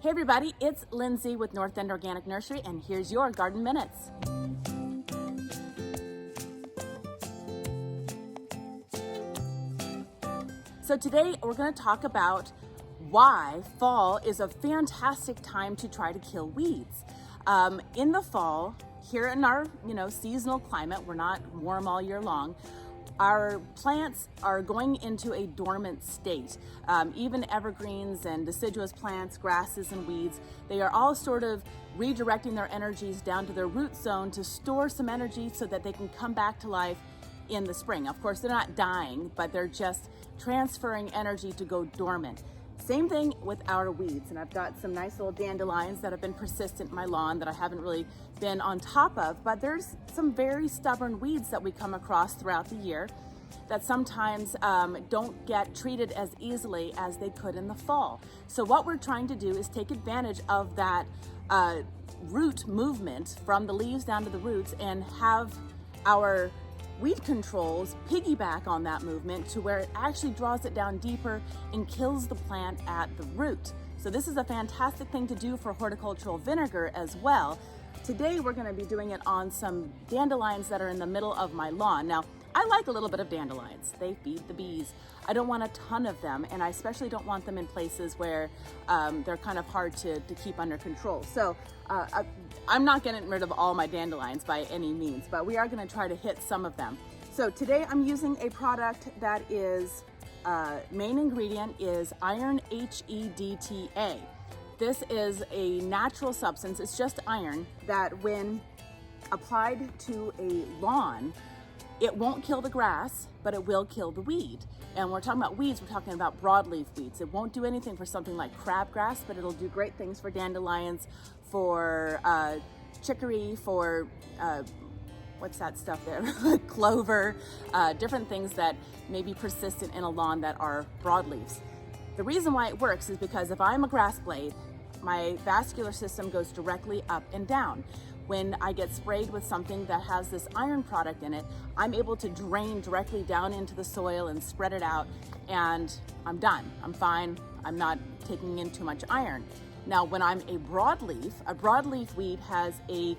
Hey everybody, it's Lindsay with End Organic Nursery, and here's your Garden Minutes. So today we're going to talk about why fall is a fantastic time to try to kill weeds. In the fall, here in our seasonal climate, we're not warm all year long. Our plants are going into a dormant state. Even evergreens and deciduous plants, grasses and weeds, they are all sort of redirecting their energies down to their root zone to store some energy so that they can come back to life in the spring. Of course, they're not dying, but they're just transferring energy to go dormant. Same thing with our weeds, and I've got some nice little dandelions that have been persistent in my lawn that I haven't really been on top of, but there's some very stubborn weeds that we come across throughout the year that sometimes don't get treated as easily as they could in the fall. So what we're trying to do is take advantage of that root movement from the leaves down to the roots and have our weed controls piggyback on that movement to where it actually draws it down deeper and kills the plant at the root. So this is a fantastic thing to do for horticultural vinegar as well. Today we're going to be doing it on some dandelions that are in the middle of my lawn. Now, I like a little bit of dandelions. They feed the bees. I don't want a ton of them, and I especially don't want them in places where they're kind of hard to keep under control. So I'm not getting rid of all my dandelions by any means, but we are going to try to hit some of them. So today I'm using a product that is, main ingredient is iron HEDTA. This is a natural substance. It's just iron that when applied to a lawn, it won't kill the grass, but it will kill the weed. And when we're talking about weeds, we're talking about broadleaf weeds. It won't do anything for something like crabgrass, but it'll do great things for dandelions, for chicory, for what's that stuff there? Clover, different things that may be persistent in a lawn that are broadleaves. The reason why it works is because if I'm a grass blade, my vascular system goes directly up and down. When I get sprayed with something that has this iron product in it, I'm able to drain directly down into the soil and spread it out, and I'm done. I'm fine. I'm not taking in too much iron. Now, when I'm a broadleaf weed has a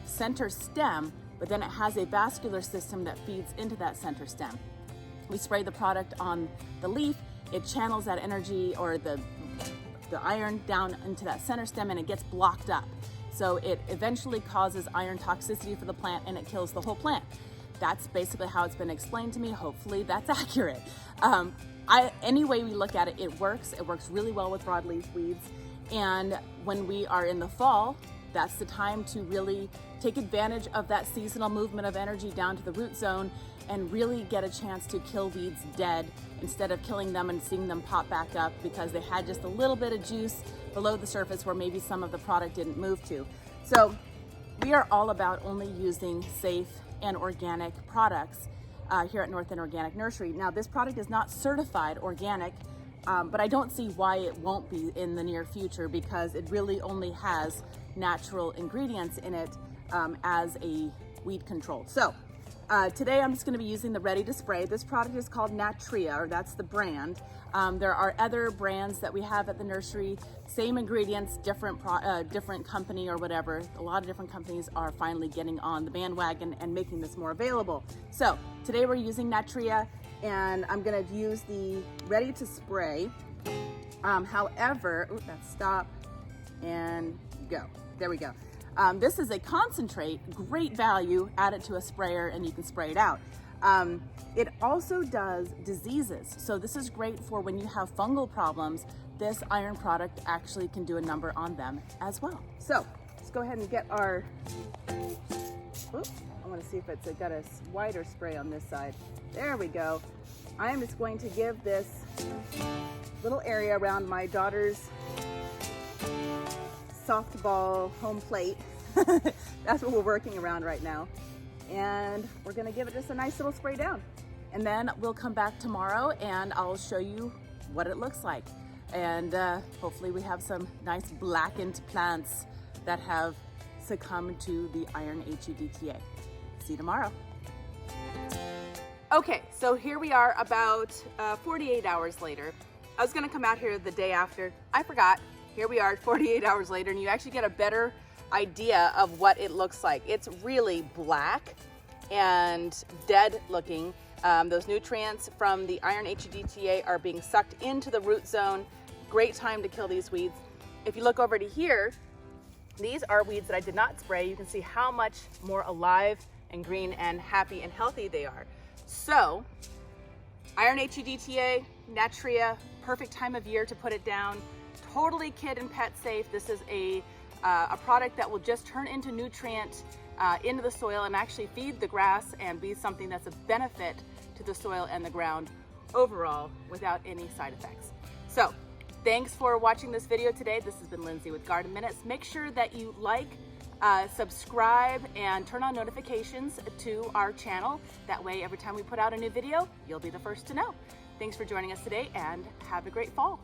center stem, but then it has a vascular system that feeds into that center stem. We spray the product on the leaf, it channels that energy or the iron down into that center stem, and it gets blocked up. So it eventually causes iron toxicity for the plant, and it kills the whole plant. That's basically how it's been explained to me. Hopefully that's accurate. Any way we look at it, it works. It works really well with broadleaf weeds. And when we are in the fall, that's the time to really take advantage of that seasonal movement of energy down to the root zone and really get a chance to kill weeds dead instead of killing them and seeing them pop back up because they had just a little bit of juice below the surface where maybe some of the product didn't move to. So we are all about only using safe and organic products here at End Organic Nursery. Now, this product is not certified organic, but I don't see why it won't be in the near future because it really only has natural ingredients in it as a weed control. So today I'm just going to be using the ready to spray. This product is called Natria, or that's the brand. There are other brands that we have at the nursery, same ingredients, different company or whatever. A lot of different companies are finally getting on the bandwagon and making this more available. So today we're using Natria, and I'm going to use the ready to spray. However, let's stop and go. There we go. This is a concentrate, great value, add it to a sprayer and you can spray it out. It also does diseases. So this is great for when you have fungal problems. This iron product actually can do a number on them as well. So let's go ahead and get our, oops, I want to see if it's got a wider spray on this side. There we go. I am just going to give this little area around my daughter's softball home plate. That's what we're working around right now. And we're gonna give it just a nice little spray down. And then we'll come back tomorrow and I'll show you what it looks like. And hopefully we have some nice blackened plants that have succumbed to the iron HEDTA. See you tomorrow. Okay, so here we are about 48 hours later. I was gonna come out here the day after. I forgot. here we are 48 hours later, and you actually get a better idea of what it looks like. It's really black and dead looking. Those nutrients from the iron HEDTA are being sucked into the root zone. Great time to kill these weeds. If you look over to here, these are weeds that I did not spray. You can see how much more alive and green and happy and healthy they are. So, iron HEDTA, Natria, perfect time of year to put it down. Totally kid and pet safe. This is a product that will just turn into nutrient into the soil and actually feed the grass and be something that's a benefit to the soil and the ground overall without any side effects. So, thanks for watching this video today. This has been Lindsay with Garden Minutes. Make sure that you like, subscribe, and turn on notifications to our channel. That way, every time we put out a new video, you'll be the first to know. Thanks for joining us today, and have a great fall.